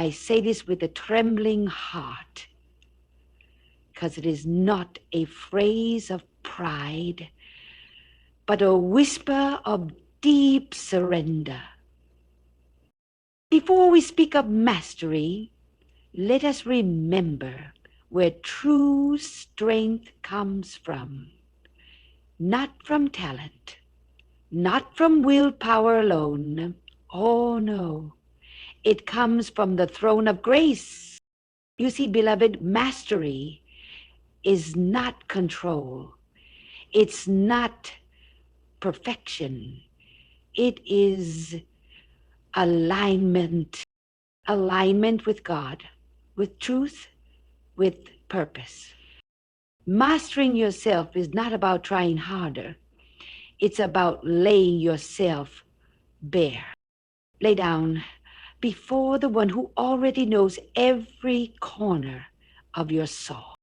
I say this with a trembling heart, because it is not a phrase of pride, but a whisper of deep surrender. Before we speak of mastery, let us remember where true strength comes from. Not from talent, not from willpower alone. Oh, no. It comes from the throne of grace. You see, beloved, mastery is not control. It's not perfection. It is alignment. Alignment with God, with truth, with purpose. Mastering yourself is not about trying harder. It's about laying yourself bare. Lay down before the one who already knows every corner of your soul.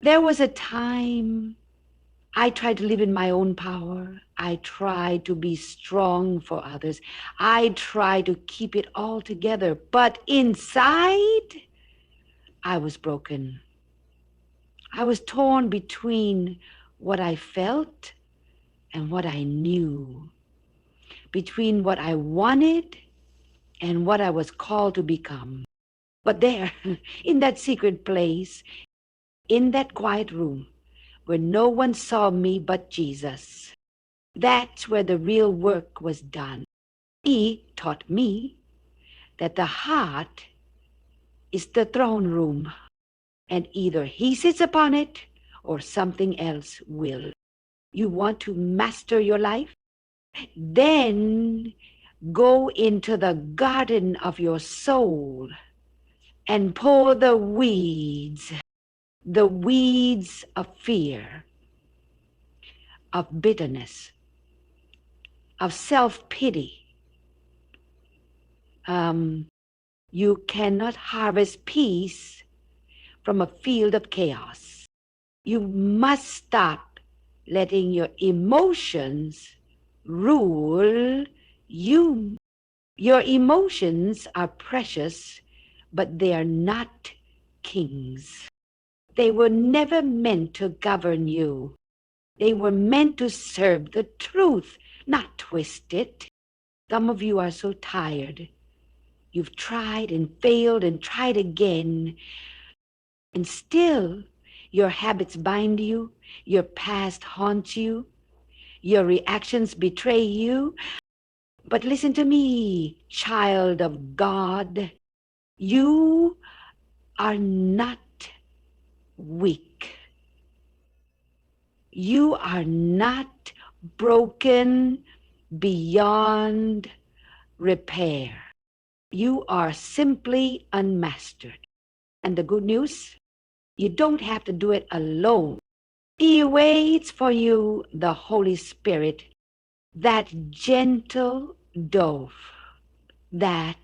There was a time I tried to live in my own power. I tried to be strong for others. I tried to keep it all together. But inside, I was broken. I was torn between what I felt and what I knew, between what I wanted and what I was called to become. But there, in that secret place, in that quiet room, where no one saw me but Jesus, that's where the real work was done. He taught me that the heart is the throne room, and either he sits upon it or something else will. You want to master your life? Then go into the garden of your soul and pull the weeds of fear, of bitterness, of self-pity. You cannot harvest peace from a field of chaos. You must stop letting your emotions rule you. Your emotions are precious, but they are not kings. They were never meant to govern you. They were meant to serve the truth, not twist it. Some of you are so tired. You've tried and failed and tried again, and still your habits bind you, your past haunts you, your reactions betray you. But listen to me, child of God. You are not weak. You are not broken beyond repair. You are simply unmastered. And the good news, you don't have to do it alone. He waits for you, the Holy Spirit, that gentle dove, that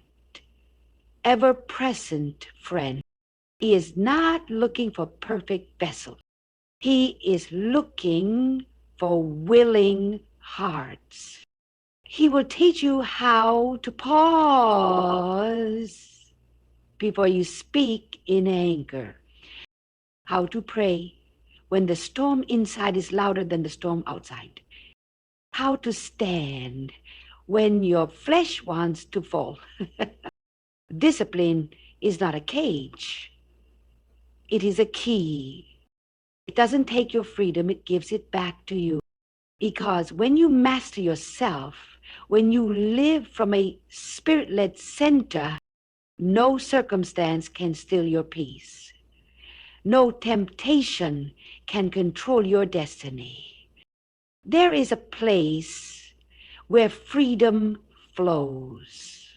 ever-present friend. He is not looking for perfect vessels. He is looking for willing hearts. He will teach you how to pause before you speak in anger, how to pray when the storm inside is louder than the storm outside, how to stand when your flesh wants to fall. Discipline is not a cage. It is a key. It doesn't take your freedom, it gives it back to you. Because when you master yourself, when you live from a spirit-led center, no circumstance can steal your peace. No temptation can control your destiny. There is a place where freedom flows.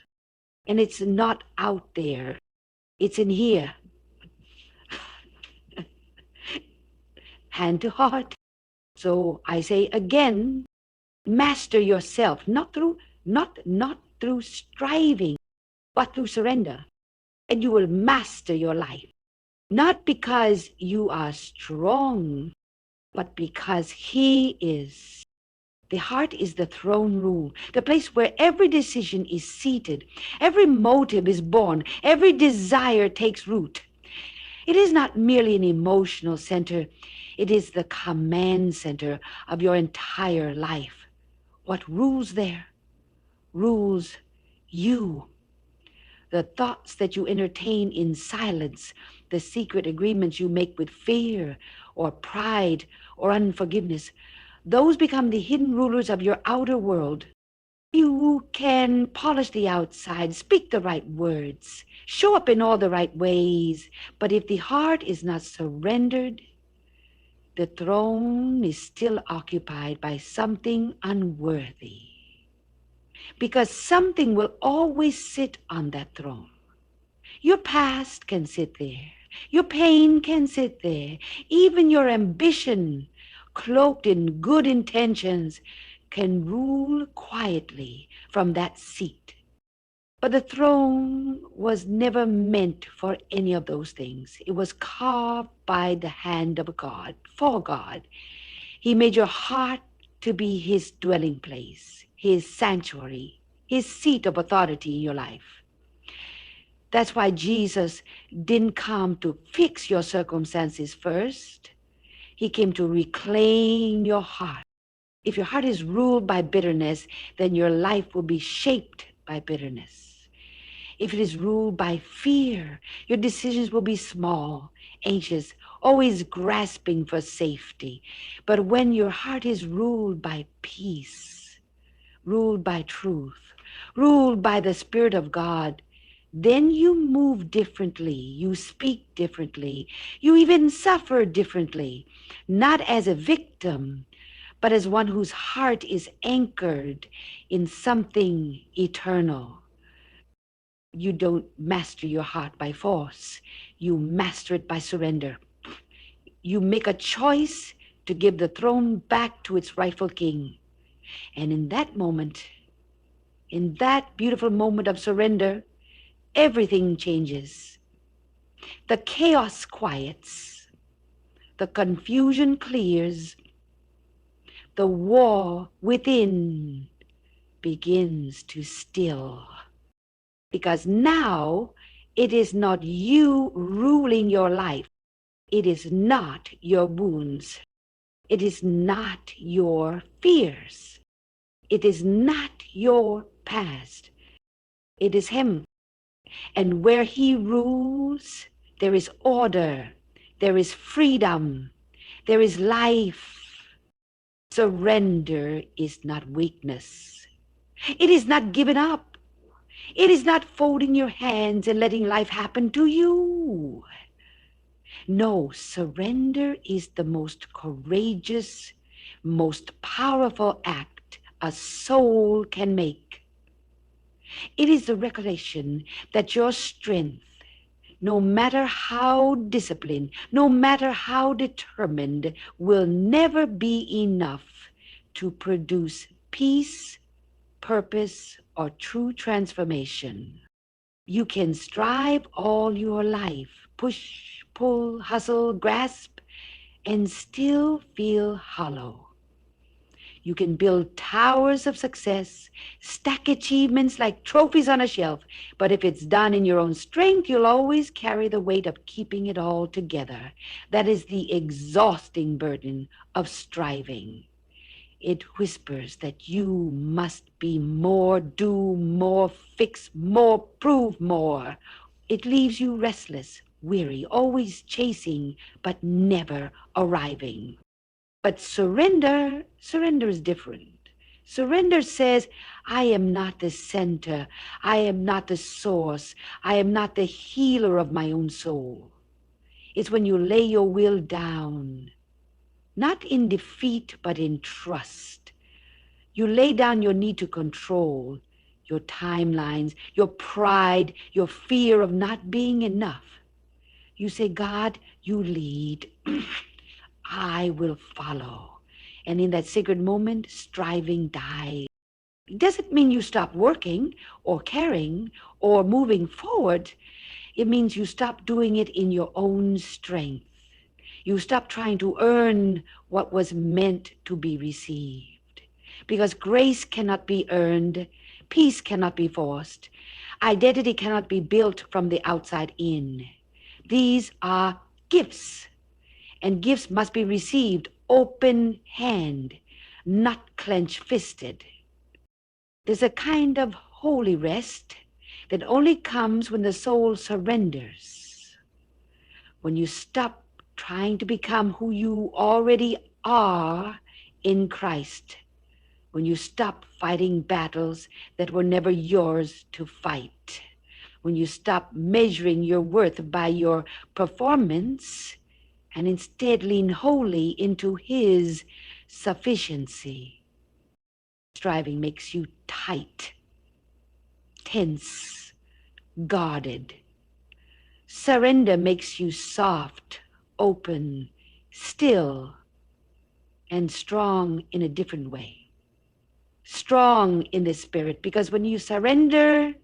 And it's not out there. It's in here. Hand to heart. So I say again, master yourself, not through striving, but through surrender. And you will master your life. Not because you are strong, but because he is. The heart is the throne room, the place where every decision is seated, every motive is born, every desire takes root. It is not merely an emotional center, it is the command center of your entire life. What rules there? Rules you. The thoughts that you entertain in silence, the secret agreements you make with fear or pride or unforgiveness, those become the hidden rulers of your outer world. You can polish the outside, speak the right words, show up in all the right ways, but if the heart is not surrendered, the throne is still occupied by something unworthy. Because something will always sit on that throne. Your past can sit there. Your pain can sit there. Even your ambition, cloaked in good intentions, can rule quietly from that seat. But the throne was never meant for any of those things. It was carved by the hand of God, for God. He made your heart to be his dwelling place, his sanctuary, his seat of authority in your life. That's why Jesus didn't come to fix your circumstances first. He came to reclaim your heart. If your heart is ruled by bitterness, then your life will be shaped by bitterness. If it is ruled by fear, your decisions will be small, anxious, always grasping for safety. But when your heart is ruled by peace, ruled by truth, ruled by the Spirit of God, then you move differently, you speak differently, you even suffer differently, not as a victim, but as one whose heart is anchored in something eternal. You don't master your heart by force. You master it by surrender. You make a choice to give the throne back to its rightful king. And in that beautiful moment of surrender, everything changes. The chaos quiets. The confusion clears. The war within begins to still. Because now it is not you ruling your life. It is not your wounds. It is not your fears. It is not your past. It is him. And where he rules, there is order. There is freedom. There is life. Surrender is not weakness. It is not giving up. It is not folding your hands and letting life happen to you. No, surrender is the most courageous, most powerful act a soul can make. It is the recollection that your strength, no matter how disciplined, no matter how determined, will never be enough to produce peace, purpose, or true transformation. You can strive all your life, push, pull, hustle, grasp, and still feel hollow. You can build towers of success, stack achievements like trophies on a shelf, but if it's done in your own strength, you'll always carry the weight of keeping it all together. That is the exhausting burden of striving. It whispers that you must be more, do more, fix more, prove more. It leaves you restless, weary, always chasing, but never arriving. But surrender is different. Surrender says, I am not the center. I am not the source. I am not the healer of my own soul. It's when you lay your will down, not in defeat, but in trust. You lay down your need to control, your timelines, your pride, your fear of not being enough. You say, God, you lead. I will follow. And in that sacred moment, striving dies. It doesn't mean you stop working or caring or moving forward. It means you stop doing it in your own strength. You stop trying to earn what was meant to be received. because grace cannot be earned, peace cannot be forced, identity cannot be built from the outside in. These are gifts, and gifts must be received open hand, not clenched fisted. There's a kind of holy rest that only comes when the soul surrenders, when you stop trying to become who you already are in Christ, when you stop fighting battles that were never yours to fight, when you stop measuring your worth by your performance and instead lean wholly into His sufficiency. Striving makes you tight, tense, guarded. Surrender makes you soft, open, still, and strong in a different way. Strong in the spirit, because when you surrender,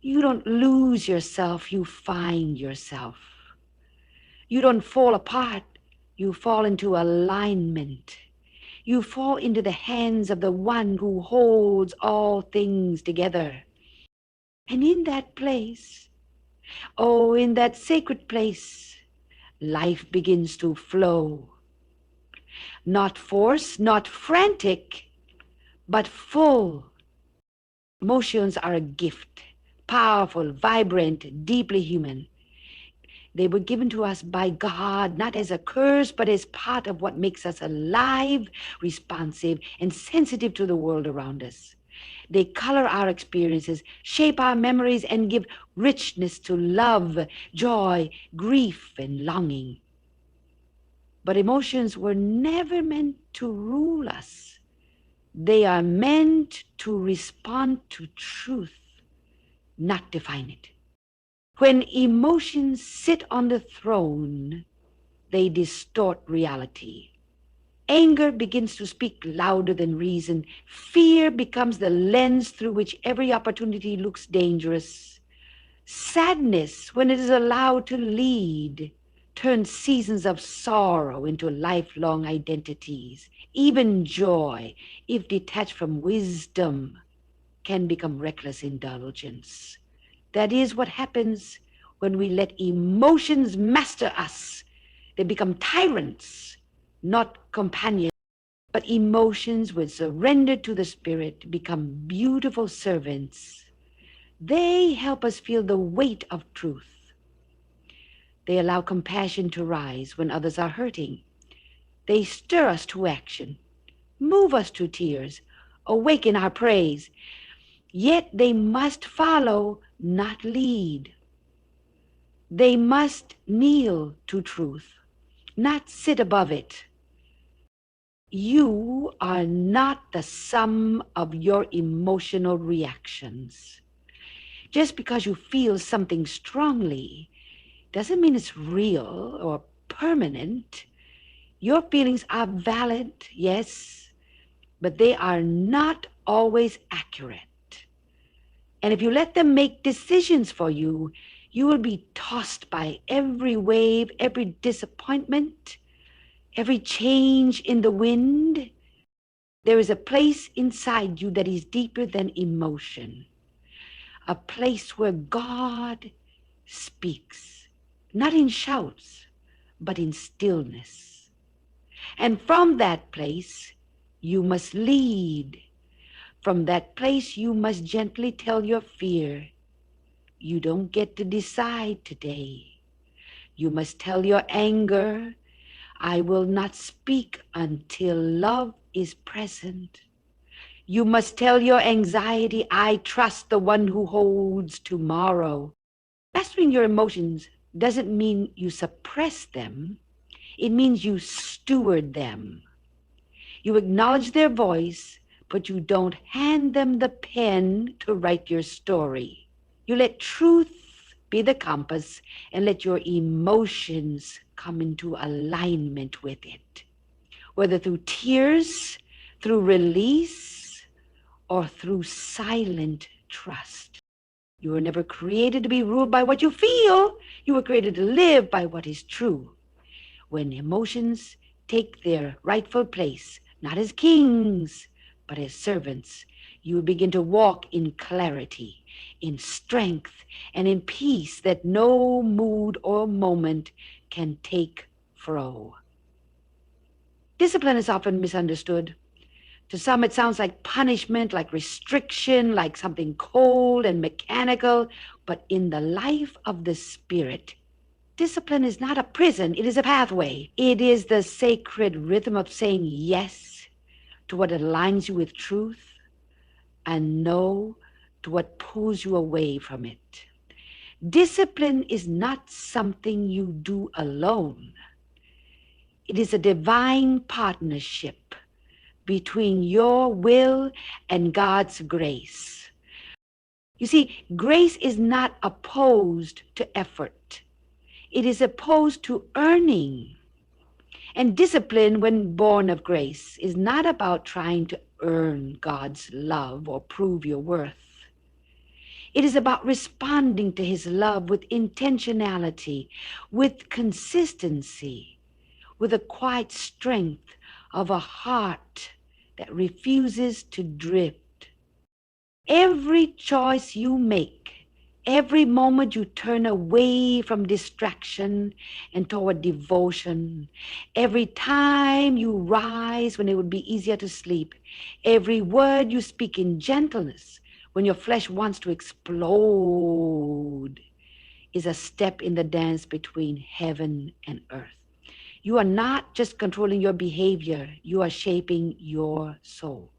you don't lose yourself, you find yourself. You don't fall apart, you fall into alignment. You fall into the hands of the one who holds all things together. And in that place, oh, in that sacred place, life begins to flow. Not forced, not frantic, but full. Emotions are a gift, powerful, vibrant, deeply human. They were given to us by God, not as a curse, but as part of what makes us alive, responsive, and sensitive to the world around us. They color our experiences, shape our memories, and give richness to love, joy, grief, and longing. But emotions were never meant to rule us. They are meant to respond to truth, not define it. When emotions sit on the throne, they distort reality. Anger begins to speak louder than reason. Fear becomes the lens through which every opportunity looks dangerous. Sadness, when it is allowed to lead, turns seasons of sorrow into lifelong identities. Even joy, if detached from wisdom, can become reckless indulgence. That is what happens when we let emotions master us. They become tyrants, not companions. But emotions, when surrendered to the Spirit, become beautiful servants. They help us feel the weight of truth. They allow compassion to rise when others are hurting. They stir us to action, move us to tears, awaken our praise. Yet they must follow, not lead. They must kneel to truth, not sit above it. You are not the sum of your emotional reactions. Just because you feel something strongly doesn't mean it's real or permanent. Your feelings are valid, yes, but they are not always accurate. And if you let them make decisions for you, you will be tossed by every wave, every disappointment, every change in the wind. There is a place inside you that is deeper than emotion, a place where God speaks, not in shouts, but in stillness. And from that place, you must lead. From that place, you must gently tell your fear, you don't get to decide today. You must tell your anger, I will not speak until love is present. You must tell your anxiety, I trust the one who holds tomorrow. Mastering your emotions doesn't mean you suppress them. It means you steward them. You acknowledge their voice, but you don't hand them the pen to write your story. You let truth be the compass and let your emotions come into alignment with it, whether through tears, through release, or through silent trust. You were never created to be ruled by what you feel. You were created to live by what is true. When emotions take their rightful place, not as kings, but as servants, you will begin to walk in clarity, in strength, and in peace that no mood or moment can take fro. Discipline is often misunderstood. To some, it sounds like punishment, like restriction, like something cold and mechanical. But in the life of the Spirit, discipline is not a prison, it is a pathway. It is the sacred rhythm of saying yes to what aligns you with truth and no to what pulls you away from it. Discipline is not something you do alone. It is a divine partnership between your will and God's grace. You see, grace is not opposed to effort. It is opposed to earning. And discipline, when born of grace, is not about trying to earn God's love or prove your worth. It is about responding to his love with intentionality, with consistency, with a quiet strength of a heart that refuses to drift. Every choice you make, every moment you turn away from distraction and toward devotion, every time you rise when it would be easier to sleep, every word you speak in gentleness when your flesh wants to explode, is a step in the dance between heaven and earth. You are not just controlling your behavior, you are shaping your soul.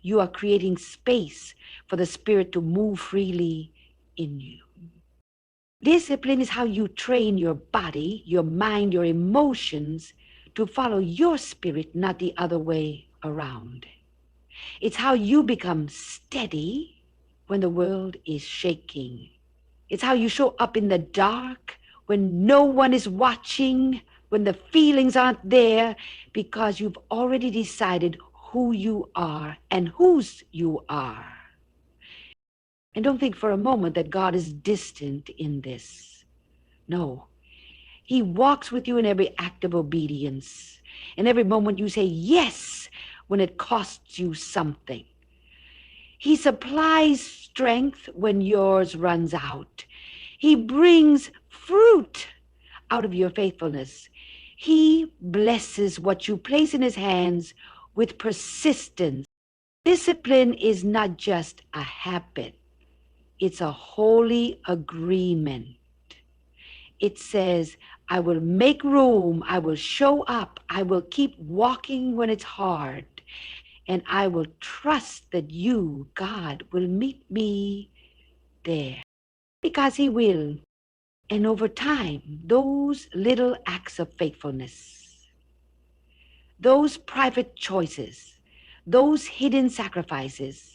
You are creating space for the Spirit to move freely in you. Discipline is how you train your body, your mind, your emotions to follow your spirit, not the other way around. It's how you become steady when the world is shaking. It's how you show up in the dark when no one is watching, when the feelings aren't there, because you've already decided who you are and whose you are. And don't think for a moment that God is distant in this. No, he walks with you in every act of obedience, in every moment you say yes when it costs you something. He supplies strength when yours runs out. He brings fruit out of your faithfulness. He blesses what you place in his hands with persistence. Discipline is not just a habit. It's a holy agreement. It says, I will make room, I will show up, I will keep walking when it's hard, and I will trust that you, God, will meet me there. Because he will. And over time, those little acts of faithfulness, those private choices, those hidden sacrifices,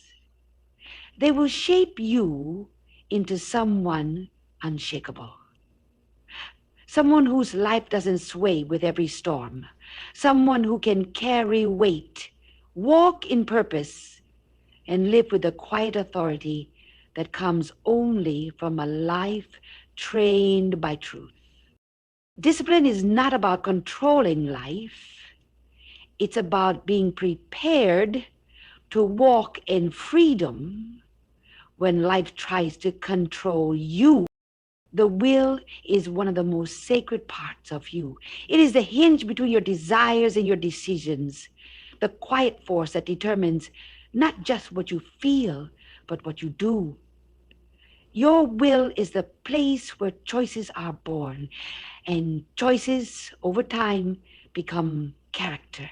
they will shape you into someone unshakable. Someone whose life doesn't sway with every storm. Someone who can carry weight, walk in purpose, and live with the quiet authority that comes only from a life trained by truth. Discipline is not about controlling life. It's about being prepared to walk in freedom when life tries to control you. The will is one of the most sacred parts of you. It is the hinge between your desires and your decisions, the quiet force that determines not just what you feel, but what you do. Your will is the place where choices are born, and choices over time become character,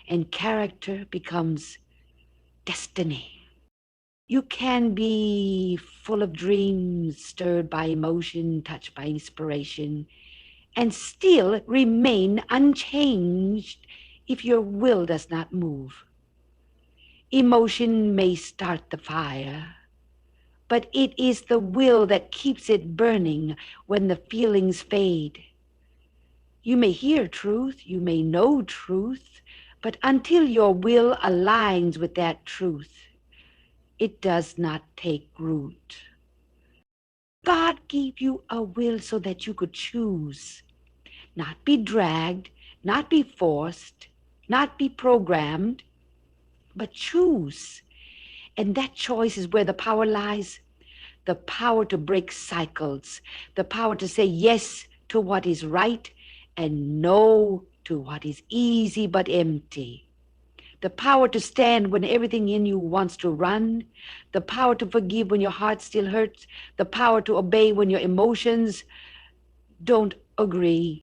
and character becomes destiny. You can be full of dreams, stirred by emotion, touched by inspiration, and still remain unchanged if your will does not move. Emotion may start the fire, but it is the will that keeps it burning when the feelings fade. You may hear truth, you may know truth, but until your will aligns with that truth, it does not take root. God gave you a will so that you could choose, not be dragged, not be forced, not be programmed. but choose. And that choice is where the power lies. The power to break cycles, the power to say yes to what is right and no to what is easy but empty. The power to stand when everything in you wants to run, the power to forgive when your heart still hurts, the power to obey when your emotions don't agree.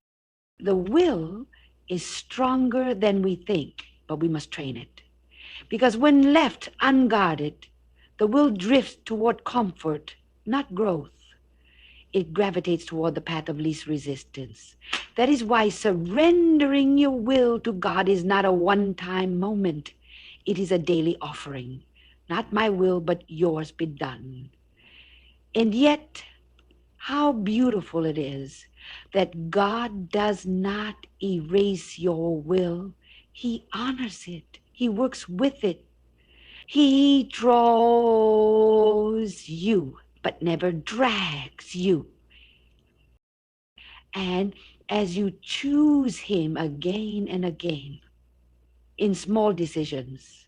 The will is stronger than we think, but we must train it. Because when left unguarded, the will drifts toward comfort, not growth. It gravitates toward the path of least resistance. That is why surrendering your will to God is not a one-time moment. It is a daily offering. Not my will, but yours be done. And yet, how beautiful it is that God does not erase your will. He honors it. He works with it. He draws you, but never drags you. And as you choose him again and again, in small decisions,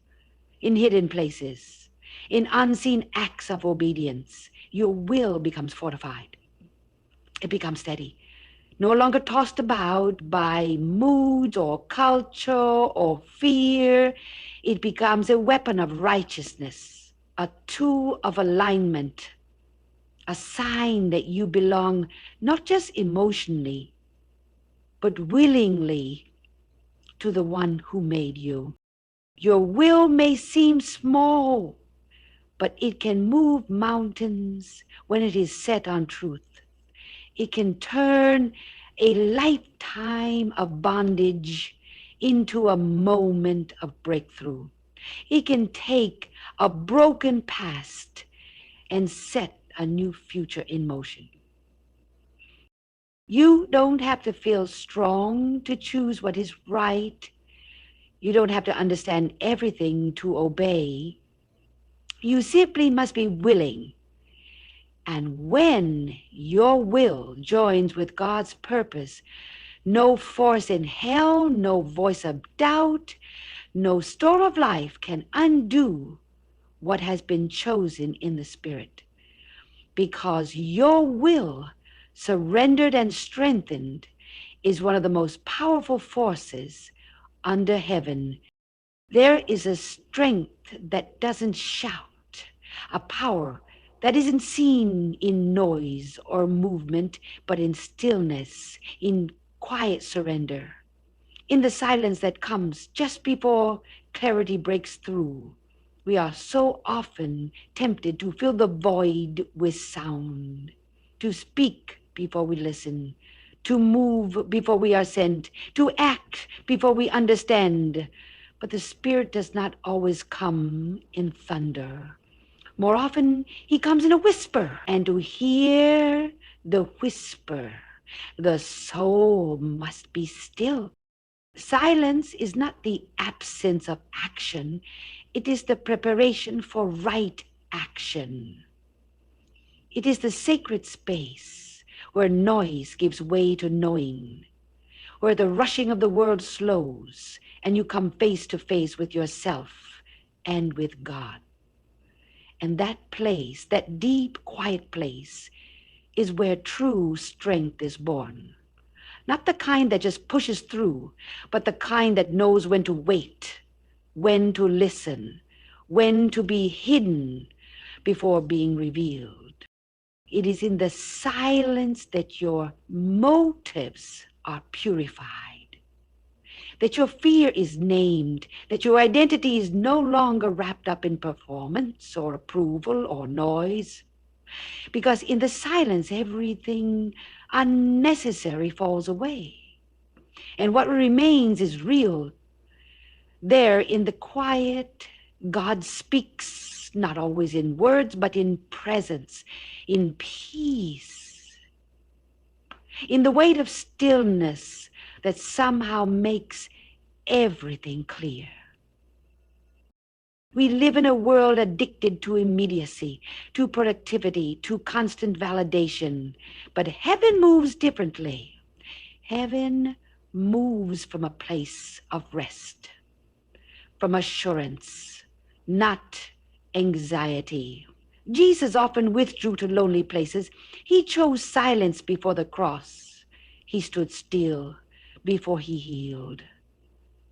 in hidden places, in unseen acts of obedience, your will becomes fortified. It becomes steady, no longer tossed about by moods or culture or fear. It becomes a weapon of righteousness, a tool of alignment, a sign that you belong not just emotionally, but willingly to the one who made you. Your will may seem small, but it can move mountains when it is set on truth. It can turn a lifetime of bondage into a moment of breakthrough. It can take a broken past and set a new future in motion. You don't have to feel strong to choose what is right. You don't have to understand everything to obey. You simply must be willing. And when your will joins with God's purpose, no force in hell, no voice of doubt, no storm of life can undo what has been chosen in the Spirit. Because your will, surrendered and strengthened, is one of the most powerful forces under heaven. There is a strength that doesn't shout, a power that isn't seen in noise or movement, but in stillness, in quiet surrender, in the silence that comes just before clarity breaks through. We are so often tempted to fill the void with sound, to speak before we listen, to move before we are sent, to act before we understand. But the Spirit does not always come in thunder. More often, he comes in a whisper. And to hear the whisper, the soul must be still. Silence is not the absence of action. It is the preparation for right action. It is the sacred space where noise gives way to knowing, where the rushing of the world slows and you come face to face with yourself and with God. And that place, that deep, quiet place, is where true strength is born. Not the kind that just pushes through, but the kind that knows when to wait, when to listen, when to be hidden before being revealed. It is in the silence that your motives are purified, that your fear is named, that your identity is no longer wrapped up in performance or approval or noise. Because in the silence, everything unnecessary falls away. And what remains is real. There in the quiet, God speaks, not always in words, but in presence, in peace, in the weight of stillness that somehow makes everything clear. We live in a world addicted to immediacy, to productivity, to constant validation. But heaven moves differently. Heaven moves from a place of rest. from assurance, not anxiety. Jesus often withdrew to lonely places. He chose silence before the cross. He stood still before he healed.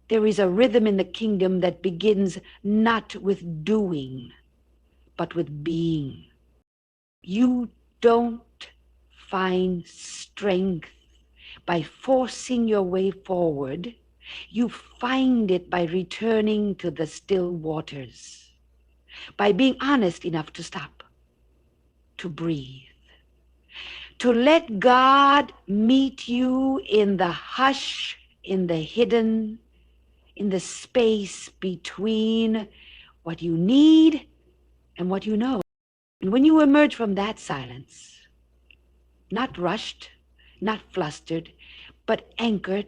There is a rhythm in the kingdom that begins not with doing, but with being. You don't find strength by forcing your way forward. You find it by returning to the still waters, by being honest enough to stop, to breathe, to let God meet you in the hush, in the hidden, in the space between what you need and what you know. And when you emerge from that silence, not rushed, not flustered, but anchored,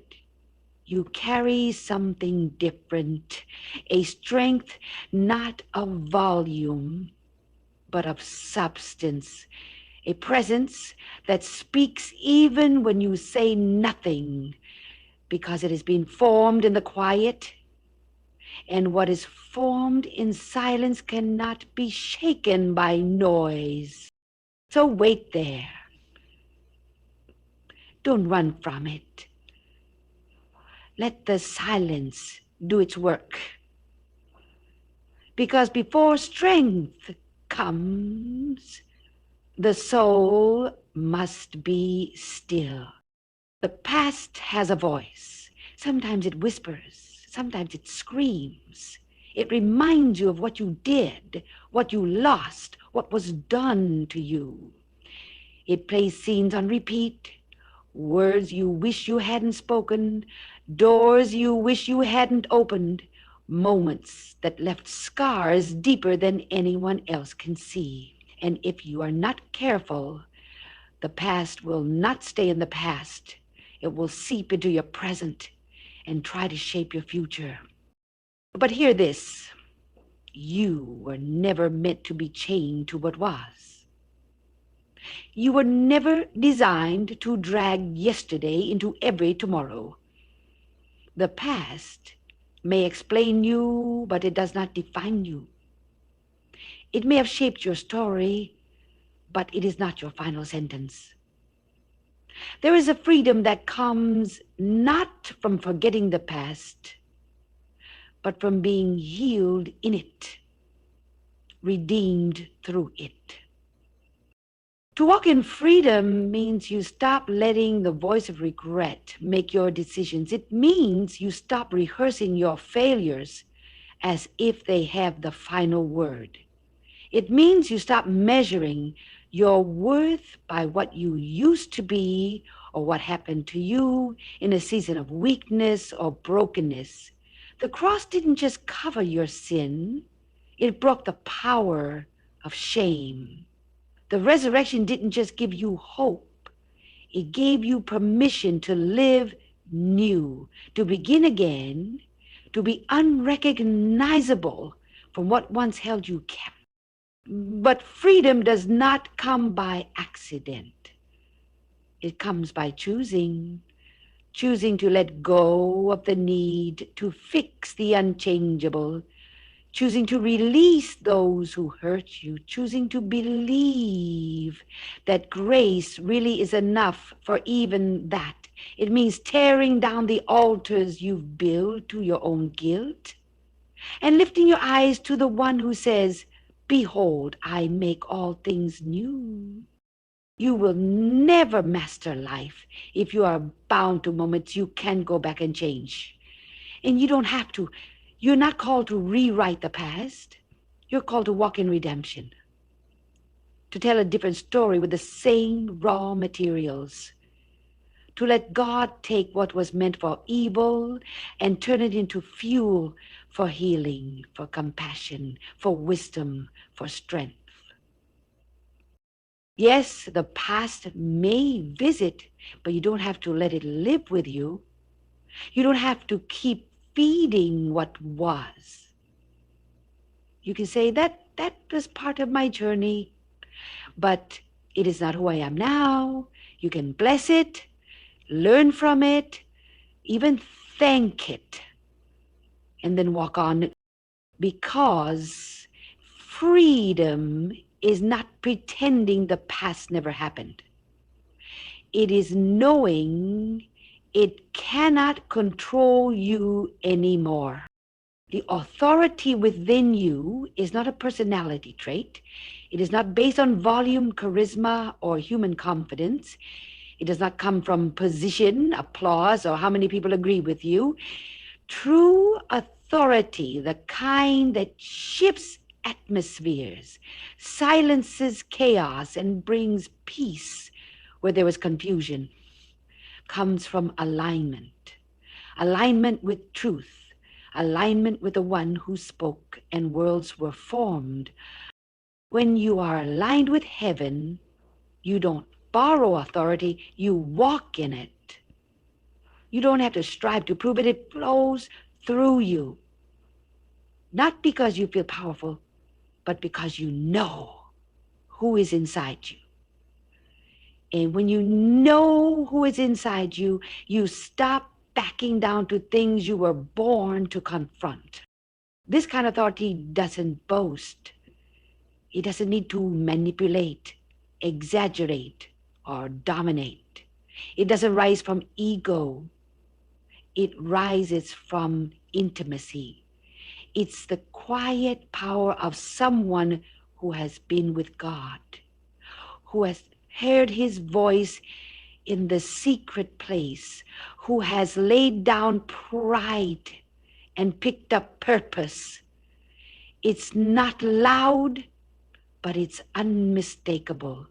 you carry something different, a strength not of volume, but of substance, a presence that speaks even when you say nothing, because it has been formed in the quiet, and what is formed in silence cannot be shaken by noise. So wait there. Don't run from it. Let the silence do its work. Because before strength comes, the soul must be still. The past has a voice. Sometimes it whispers. Sometimes it screams. It reminds you of what you did, what you lost, what was done to you. It plays scenes on repeat, words you wish you hadn't spoken, doors you wish you hadn't opened, moments that left scars deeper than anyone else can see. And if you are not careful, the past will not stay in the past. It will seep into your present and try to shape your future. But hear this. You were never meant to be chained to what was. You were never designed to drag yesterday into every tomorrow. The past may explain you, but it does not define you. It may have shaped your story, but it is not your final sentence. There is a freedom that comes not from forgetting the past, but from being healed in it, redeemed through it. To walk in freedom means you stop letting the voice of regret make your decisions. It means you stop rehearsing your failures as if they have the final word. It means you stop measuring your worth by what you used to be or what happened to you in a season of weakness or brokenness. The cross didn't just cover your sin, it broke the power of shame. The resurrection didn't just give you hope, it gave you permission to live new, to begin again, to be unrecognizable from what once held you captive. But freedom does not come by accident. It comes by choosing to let go of the need to fix the unchangeable, choosing to release those who hurt you, choosing to believe that grace really is enough for even that. It means tearing down the altars you've built to your own guilt and lifting your eyes to the one who says, "Behold, I make all things new." You will never master life if you are bound to moments you can't go back and change. And you don't have to. You're not called to rewrite the past. You're called to walk in redemption, to tell a different story with the same raw materials, to let God take what was meant for evil and turn it into fuel for healing, for compassion, for wisdom, for strength. Yes, the past may visit, but you don't have to let it live with you. You don't have to keep feeding what was. You can say that was part of my journey, but it is not who I am now. You can bless it, learn from it, even thank it. and then walk on, because freedom is not pretending the past never happened. It is knowing it cannot control you anymore. The authority within you is not a personality trait. It is not based on volume, charisma, or human confidence. It does not come from position, applause, or how many people agree with you. True authority, the kind that shifts atmospheres, silences chaos, and brings peace where there is confusion, comes from alignment. Alignment with truth, alignment with the one who spoke and worlds were formed. When you are aligned with heaven, you don't borrow authority, you walk in it. You don't have to strive to prove it. It flows through you. Not because you feel powerful, but because you know who is inside you. And when you know who is inside you, you stop backing down to things you were born to confront. This kind of authority doesn't boast. It doesn't need to manipulate, exaggerate, or dominate. It doesn't rise from ego. It rises from intimacy. It's the quiet power of someone who has been with God, who has heard his voice in the secret place, who has laid down pride and picked up purpose. It's not loud, but it's unmistakable.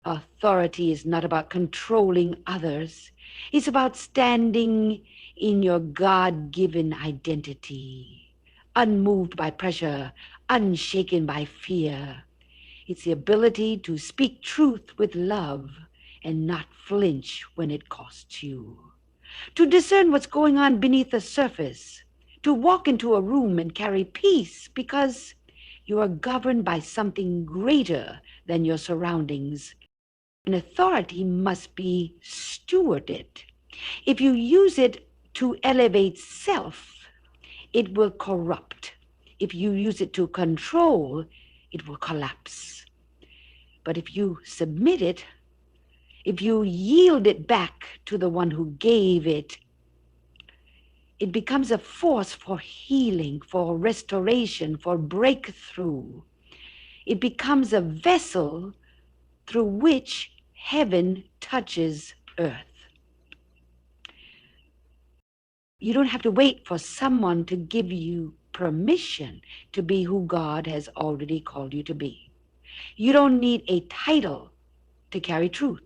Authority is not about controlling others. It's about standing in your God-given identity, unmoved by pressure, unshaken by fear. It's the ability to speak truth with love and not flinch when it costs you. To discern what's going on beneath the surface. To walk into a room and carry peace because you are governed by something greater than your surroundings. An authority must be stewarded. If you use it to elevate self, it will corrupt. If you use it to control, it will collapse. But if you submit it, if you yield it back to the one who gave it, it becomes a force for healing, for restoration, for breakthrough. It becomes a vessel through which heaven touches earth. You don't have to wait for someone to give you permission to be who God has already called you to be. You don't need a title to carry truth.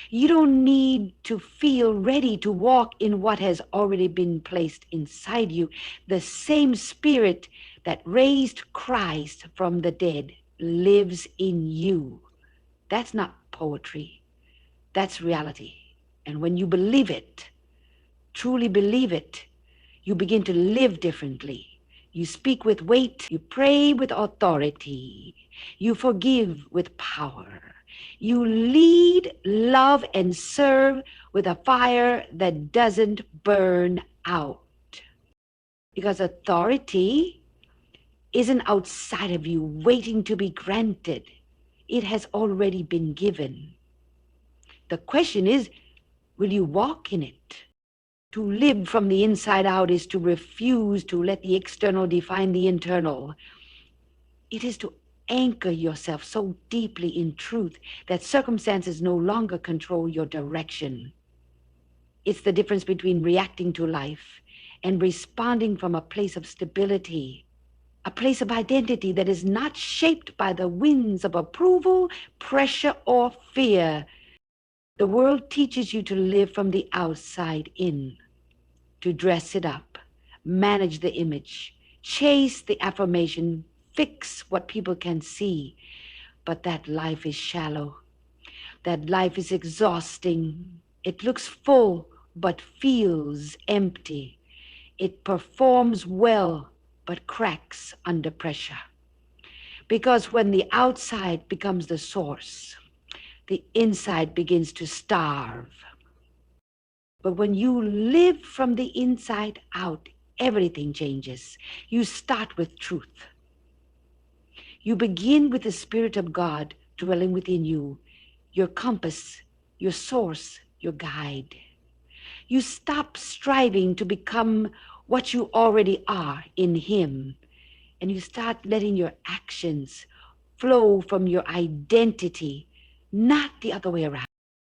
You don't need to feel ready to walk in what has already been placed inside you. The same spirit that raised Christ from the dead lives in you. That's not poetry. That's reality. And when you believe it, truly believe it, you begin to live differently. You speak with weight. You pray with authority. You forgive with power. You lead, love, and serve with a fire that doesn't burn out. Because authority isn't outside of you waiting to be granted. It has already been given. The question is, will you walk in it? To live from the inside out is to refuse to let the external define the internal. It is to anchor yourself so deeply in truth that circumstances no longer control your direction. It's the difference between reacting to life and responding from a place of stability, a place of identity that is not shaped by the winds of approval, pressure, or fear. The world teaches you to live from the outside in, to dress it up, manage the image, chase the affirmation, fix what people can see. But that life is shallow. That life is exhausting. It looks full, but feels empty. It performs well, but cracks under pressure. Because when the outside becomes the source, the inside begins to starve. But when you live from the inside out, everything changes. You start with truth. You begin with the Spirit of God dwelling within you, your compass, your source, your guide. You stop striving to become what you already are in Him, and you start letting your actions flow from your identity, not the other way around.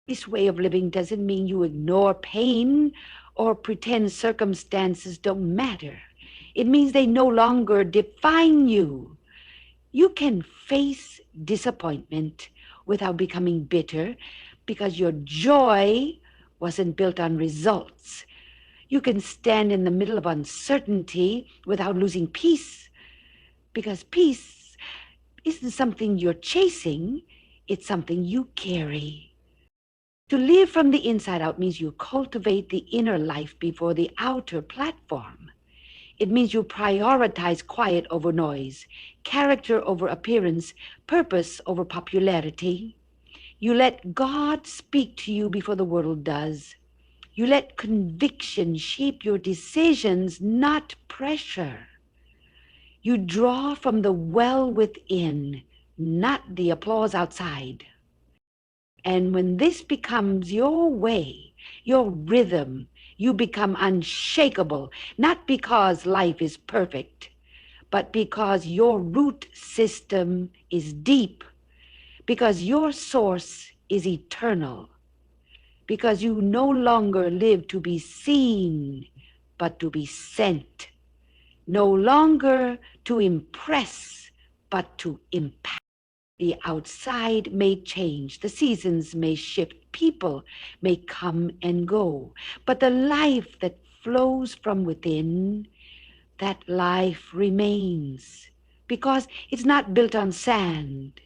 This way of living doesn't mean you ignore pain or pretend circumstances don't matter. It means they no longer define you. You can face disappointment without becoming bitter because your joy wasn't built on results. You can stand in the middle of uncertainty without losing peace because peace isn't something you're chasing, it's something you carry. To live from the inside out means you cultivate the inner life before the outer platform. It means you prioritize quiet over noise, character over appearance, purpose over popularity. You let God speak to you before the world does. You let conviction shape your decisions, not pressure. You draw from the well within, not the applause outside. And when this becomes your way, your rhythm, you become unshakable, not because life is perfect, but because your root system is deep, because your source is eternal, because you no longer live to be seen, but to be sent, no longer to impress, but to impact. The outside may change, the seasons may shift, people may come and go, but the life that flows from within, that life remains because it's not built on sand.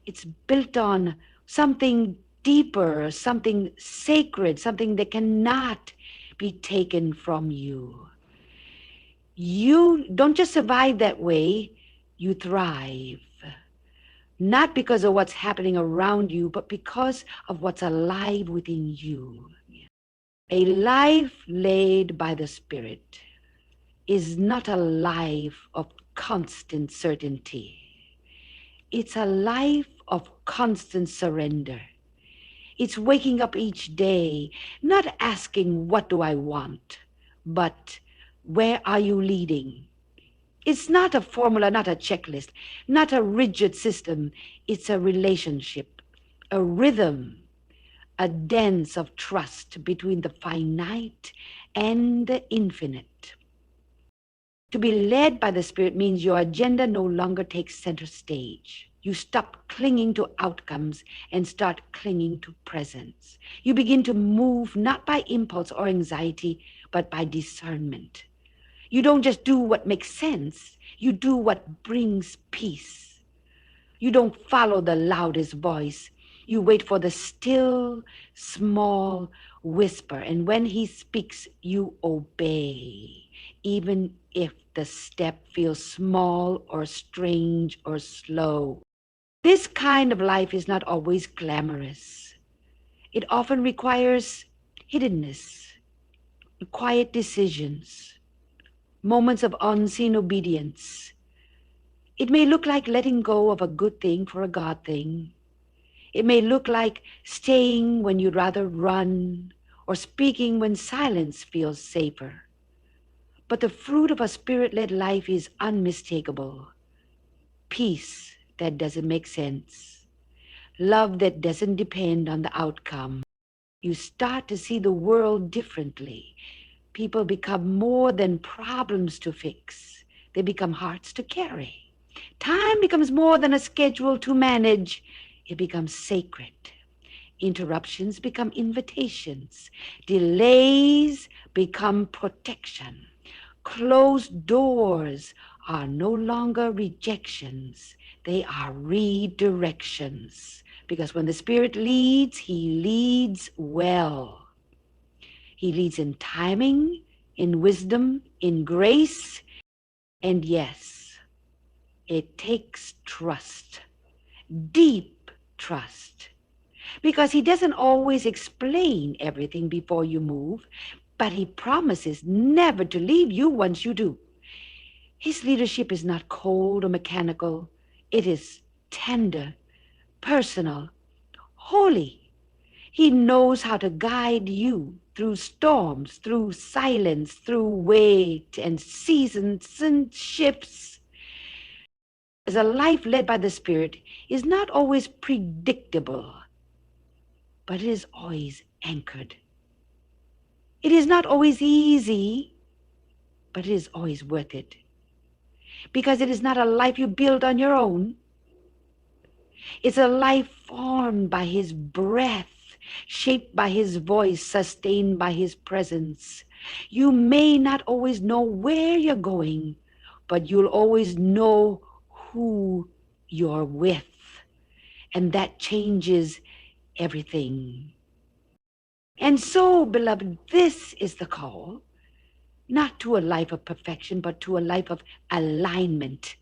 It's built on something deeper, something sacred, something that cannot be taken from you. You don't just survive that way, you thrive. Not because of what's happening around you, but because of what's alive within you. A life led by the Spirit is not a life of constant certainty. It's a life of constant surrender. It's waking up each day, not asking, what do I want, but where are you leading? It's not a formula, not a checklist, not a rigid system. It's a relationship, a rhythm, a dance of trust between the finite and the infinite. To be led by the Spirit means your agenda no longer takes center stage. You stop clinging to outcomes and start clinging to presence. You begin to move not by impulse or anxiety, but by discernment. You don't just do what makes sense. You do what brings peace. You don't follow the loudest voice. You wait for the still, small whisper. And when he speaks, you obey, even if the step feels small or strange or slow. This kind of life is not always glamorous. It often requires hiddenness, quiet decisions, moments of unseen obedience. It may look like letting go of a good thing for a God thing. It may look like staying when you'd rather run or speaking when silence feels safer. But the fruit of a Spirit-led life is unmistakable. Peace that doesn't make sense. Love that doesn't depend on the outcome. You start to see the world differently. People become more than problems to fix. They become hearts to carry. Time becomes more than a schedule to manage. It becomes sacred. Interruptions become invitations. Delays become protection. Closed doors are no longer rejections. They are redirections. Because when the Spirit leads, he leads well. He leads in timing, in wisdom, in grace, and yes, it takes trust, deep trust, because he doesn't always explain everything before you move, but he promises never to leave you once you do. His leadership is not cold or mechanical. It is tender, personal, holy. He knows how to guide you through storms, through silence, through wait and seasons and shifts. As a life led by the Spirit is not always predictable, but it is always anchored. It is not always easy, but it is always worth it. Because it is not a life you build on your own. It's a life formed by his breath, shaped by his voice, sustained by his presence. You may not always know where you're going, but you'll always know who you're with. And that changes everything. And so, beloved, this is the call, not to a life of perfection, but to a life of alignment.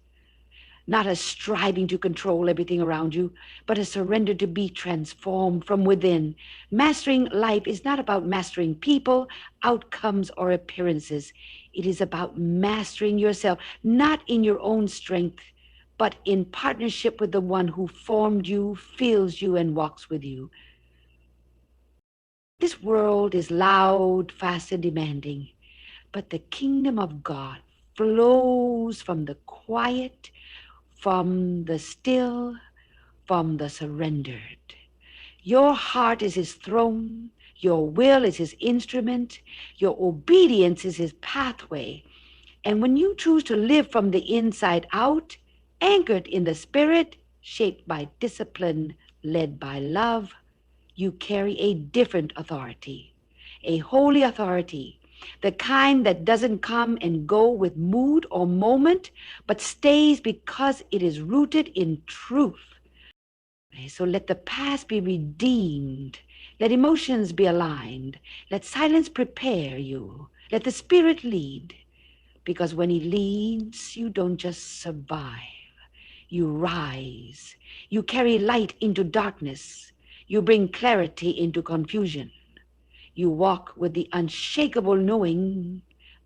Not a striving to control everything around you, but a surrender to be transformed from within. Mastering life is not about mastering people, outcomes, or appearances. It is about mastering yourself, not in your own strength, but in partnership with the one who formed you, fills you, and walks with you. This world is loud, fast, and demanding, but the kingdom of God flows from the quiet, from the still, from the surrendered. Your heart is his throne. Your will is his instrument. Your obedience is his pathway. And when you choose to live from the inside out, anchored in the Spirit, shaped by discipline, led by love, you carry a different authority, a holy authority, the kind that doesn't come and go with mood or moment, but stays because it is rooted in truth. So let the past be redeemed. Let emotions be aligned. Let silence prepare you. Let the Spirit lead. Because when he leads, you don't just survive. You rise. You carry light into darkness. You bring clarity into confusion. You walk with the unshakable knowing,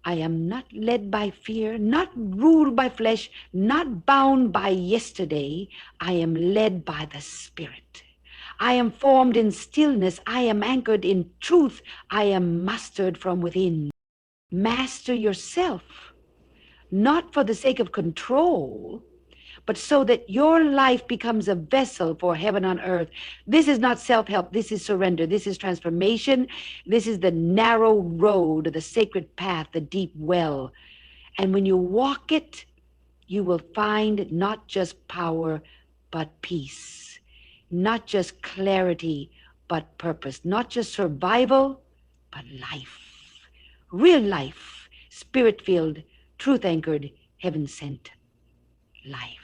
I am not led by fear, not ruled by flesh, not bound by yesterday. I am led by the Spirit. I am formed in stillness. I am anchored in truth. I am mastered from within. Master yourself, not for the sake of control, but so that your life becomes a vessel for heaven on earth. This is not self-help. This is surrender. This is transformation. This is the narrow road, the sacred path, the deep well. And when you walk it, you will find not just power, but peace. Not just clarity, but purpose. Not just survival, but life. Real life, spirit-filled, truth-anchored, heaven-sent life.